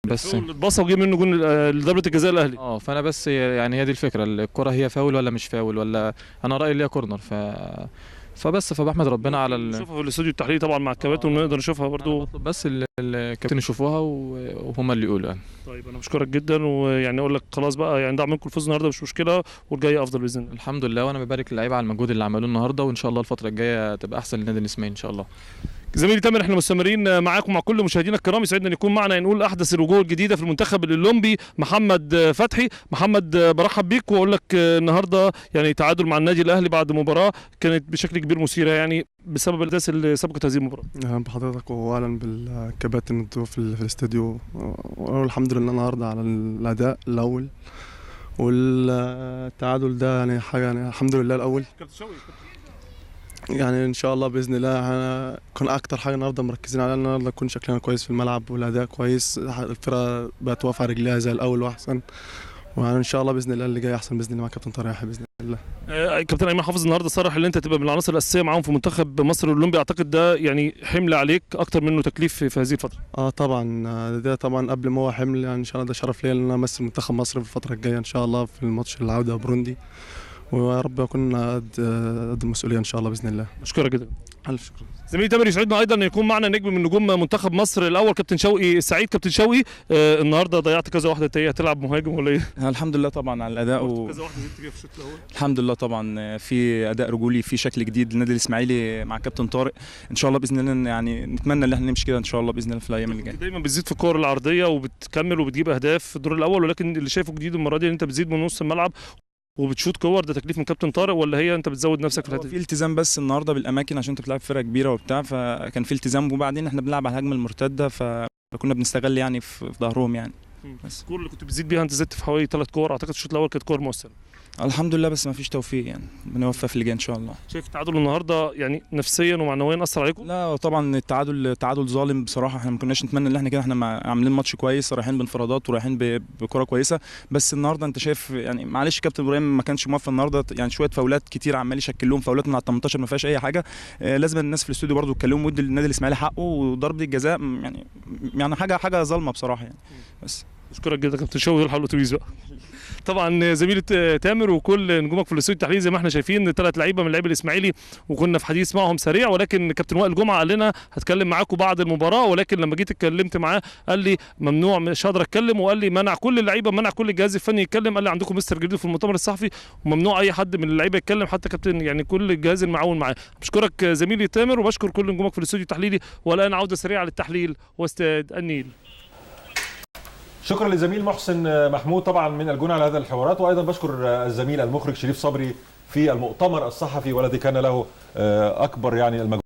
بس اتبصى وجه منه جون ضربه الجزاء الاهلي. فانا بس يعني هي دي الفكره، الكره هي فاول ولا مش فاول، ولا انا رايي اللي هي كورنر. فبحمد ربنا على نشوفها في الاستوديو التحليلي طبعا مع الكباتن ونقدر نشوفها برضو. بطلب بس الكابتن يشوفوها وهم اللي يقولوا يعني. طيب انا بشكرك جدا، ويعني اقول لك خلاص بقى يعني دعم منكم الفوز النهارده مش مشكله، والجاي افضل باذن الله. الحمد لله، وانا ببارك للعيبه على المجهود اللي عملوه النهارده، وان شاء الله الفتره الجايه تبقى احسن للنادي الاسماعيلي ان شاء الله. زميلي تامر، احنا مستمرين معاكم مع كل مشاهدينا الكرام. يسعدنا ان يكون معنا نقول احدث الوجوه الجديده في المنتخب الاولمبي محمد فتحي. محمد برحب بيك واقول لك النهارده يعني تعادل مع النادي الاهلي بعد مباراه كانت بشكل كبير مثيره يعني بسبب الاحداث اللي سبقت هذه المباراه. اهلا بحضرتك واهلا بالكباتن الضيوف في الاستوديو، والحمد لله النهارده على الاداء الاول والتعادل ده يعني حاجه يعني الحمد لله الاول. يعني ان شاء الله باذن الله هنكون اكتر حاجه النهارده مركزين عليها النهارده نكون شكلنا كويس في الملعب والاداء كويس، الفرقه بقت واقفه على رجليها زي الاول واحسن، وان شاء الله باذن الله اللي جاي احسن باذن الله مع كابتن طارق باذن الله. كابتن ايمن حافظ النهارده صرح ان انت تبقى من العناصر الاساسيه معاهم في منتخب مصر الاولمبي، اعتقد ده يعني حمل عليك اكتر منه تكليف في هذه الفتره. طبعا ده طبعا قبل ما هو حمل، يعني ان شاء الله ده شرف ليا ان انا امثل منتخب مصر في الفتره الجايه ان شاء الله في الماتش العوده بروندي، ويا رب اكون قد المسؤوليه ان شاء الله باذن الله. بشكرك جدا. الف شكر. زميلي تامر، يسعدنا ايضا ان يكون معنا نجم من نجوم منتخب مصر الاول كابتن شوقي سعيد. كابتن شوقي، النهارده ضيعت كذا واحده، انت هتلعب مهاجم ولا ايه؟ الحمد لله طبعا على الاداء كذا واحده زدت فيها في الشوط الاول. الحمد لله طبعا في اداء رجولي، في شكل جديد للنادي الاسماعيلي مع كابتن طارق. ان شاء الله باذن الله يعني نتمنى ان احنا نمشي كده ان شاء الله باذن الله في الايام اللي جايه. دايما بتزيد في الكور العرضيه وبتكمل وبتجيب اهداف في الدور الاول، ولكن اللي شايفه جديد المره دي ان انت بتزيد من نص الملعب وبتشوط كور. ده تكليف من كابتن طارق ولا هي انت بتزود نفسك في الحته دي؟ في التزام بس النهارده بالاماكن عشان انت بتلعب فرقه كبيره وبتاع، فكان في التزام، وبعدين احنا بنلعب على الهجمه المرتده فكنا بنستغل يعني في ظهرهم يعني. بس الكور اللي كنت بتزيد بيها انت زدت في حوالي 3 كور، اعتقد الشوط الاول كانت كور مؤثره. الحمد لله، بس ما فيش توفيق يعني، بنوفق في اللي جاي ان شاء الله. شايف التعادل النهارده يعني نفسيا ومعنويا اثر عليكم؟ لا طبعا التعادل ظالم بصراحه، احنا ما كناش نتمنى ان احنا كده، احنا عاملين ماتش كويس، رايحين بانفرادات ورايحين بكره كويسه، بس النهارده انت شايف يعني معلش كابتن ابراهيم ما كانش موفق النهارده، يعني شويه فاولات كتير عمال يشكل لهم فاولات من على ال 18 ما فيهاش اي حاجه. لازم الناس في الاستوديو برده يتكلموا ويدوا للنادي الاسماعيلي حقه، وضربه الجزاء يعني حاجه ظالمه بصراحه يعني. بس اشكرك جدا كابتن شوقي، الحق الاتوبيس بقى. طبعا زميلة تامر وكل نجومك في الاستوديو التحليلي زي ما احنا شايفين 3 لعيبه من لعيبه الاسماعيلي، وكنا في حديث معهم سريع، ولكن كابتن وائل جمعه قال لنا هتكلم معاكم بعد المباراه، ولكن لما جيت اتكلمت معاه قال لي ممنوع مش هقدر اتكلم، وقال لي منع كل اللعيبه، منع كل الجهاز الفني يتكلم، قال لي عندكم مستر جديد في المؤتمر الصحفي وممنوع اي حد من اللعيبه يتكلم، حتى كابتن يعني كل الجهاز المعاون معاه. بشكرك زميلي تامر وبشكر كل نجومك في الاستوديو التحليلي، والان عوده سريعه للتحليل واستاد النيل. شكرا للزميل محسن محمود طبعا من الجونه على هذه الحوارات، وايضا بشكر الزميل المخرج شريف صبري في المؤتمر الصحفي والذي كان له اكبر يعني المجهود